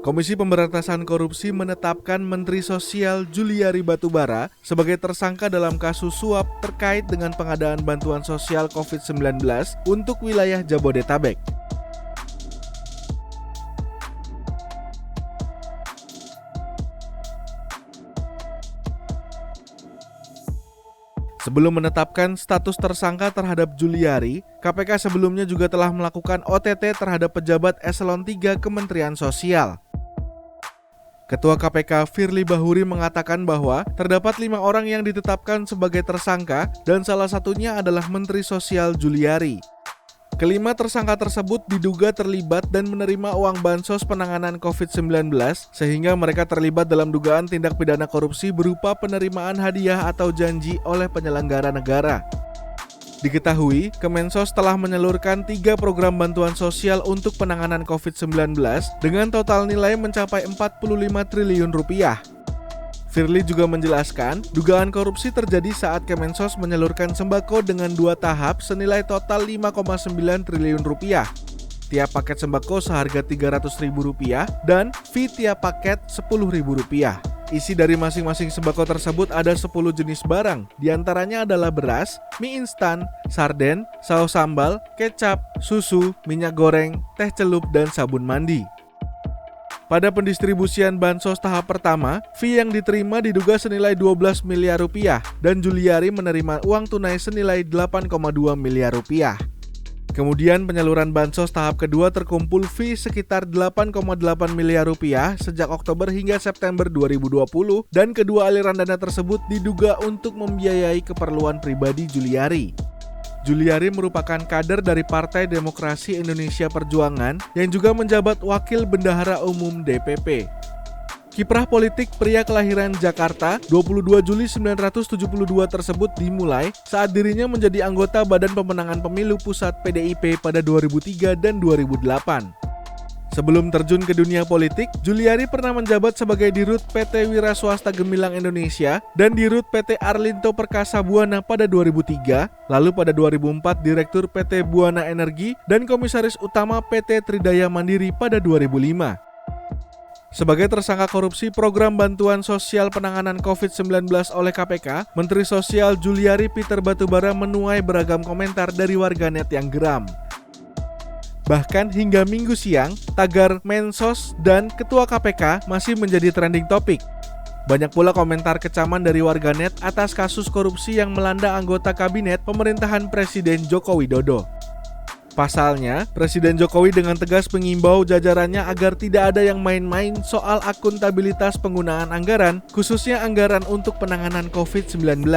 Komisi Pemberantasan Korupsi menetapkan Menteri Sosial Juliari Batubara sebagai tersangka dalam kasus suap terkait dengan pengadaan bantuan sosial COVID-19 untuk wilayah Jabodetabek. Sebelum menetapkan status tersangka terhadap Juliari, KPK sebelumnya juga telah melakukan OTT terhadap pejabat eselon 3 Kementerian Sosial. Ketua KPK Firly Bahuri mengatakan bahwa terdapat 5 orang yang ditetapkan sebagai tersangka dan salah satunya adalah Menteri Sosial Juliari. Kelima tersangka tersebut diduga terlibat dan menerima uang bansos penanganan COVID-19 sehingga mereka terlibat dalam dugaan tindak pidana korupsi berupa penerimaan hadiah atau janji oleh penyelenggara negara. Diketahui, Kemensos telah menyalurkan 3 program bantuan sosial untuk penanganan COVID-19 dengan total nilai mencapai 45 triliun rupiah. Firly juga menjelaskan, dugaan korupsi terjadi saat Kemensos menyalurkan sembako dengan 2 tahap senilai total 5,9 triliun rupiah. Tiap paket sembako seharga Rp300.000 dan fee tiap paket Rp10.000. Isi dari masing-masing sembako tersebut ada 10 jenis barang, diantaranya adalah beras, mie instan, sarden, saus sambal, kecap, susu, minyak goreng, teh celup, dan sabun mandi. Pada pendistribusian bansos tahap pertama, fee yang diterima diduga senilai 12 miliar rupiah dan Juliari menerima uang tunai senilai 8,2 miliar rupiah. Kemudian penyaluran bansos tahap kedua terkumpul fee sekitar 8,8 miliar rupiah sejak Oktober hingga September 2020 dan kedua aliran dana tersebut diduga untuk membiayai keperluan pribadi Juliari. Juliari merupakan kader dari Partai Demokrasi Indonesia Perjuangan yang juga menjabat Wakil Bendahara Umum DPP. Kiprah politik pria kelahiran Jakarta 22 Juli 1972 tersebut dimulai saat dirinya menjadi anggota Badan Pemenangan Pemilu Pusat PDIP pada 2003 dan 2008. Sebelum terjun ke dunia politik, Juliari pernah menjabat sebagai Dirut PT Wira Swasta Gemilang Indonesia dan Dirut PT Arlinto Perkasa Buana pada 2003, lalu pada 2004 Direktur PT Buana Energi dan Komisaris Utama PT Tridaya Mandiri pada 2005. Sebagai tersangka korupsi program bantuan sosial penanganan COVID-19 oleh KPK, Menteri Sosial Juliari Peter Batubara menuai beragam komentar dari warganet yang geram. Bahkan hingga Minggu siang, tagar Mensos dan Ketua KPK masih menjadi trending topik. Banyak pula komentar kecaman dari warganet atas kasus korupsi yang melanda anggota kabinet pemerintahan Presiden Joko Widodo. Pasalnya, Presiden Jokowi dengan tegas mengimbau jajarannya agar tidak ada yang main-main soal akuntabilitas penggunaan anggaran, khususnya anggaran untuk penanganan COVID-19.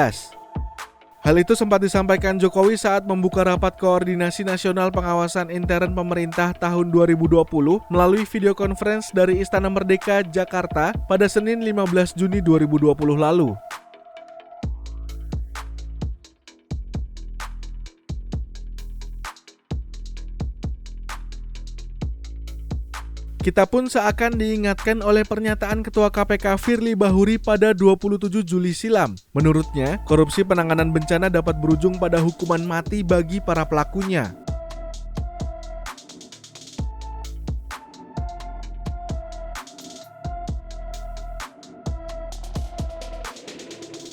Hal itu sempat disampaikan Jokowi saat membuka rapat koordinasi nasional pengawasan intern pemerintah tahun 2020 melalui video conference dari Istana Merdeka, Jakarta pada Senin 15 Juni 2020 lalu. Kita pun seakan diingatkan oleh pernyataan Ketua KPK Firly Bahuri pada 27 Juli silam. Menurutnya, korupsi penanganan bencana dapat berujung pada hukuman mati bagi para pelakunya.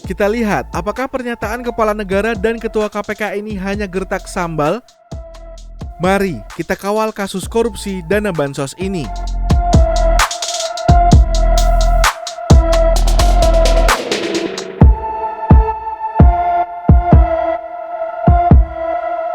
Kita lihat, apakah pernyataan Kepala Negara dan Ketua KPK ini hanya gertak sambal? Mari kita kawal kasus korupsi dana bansos ini.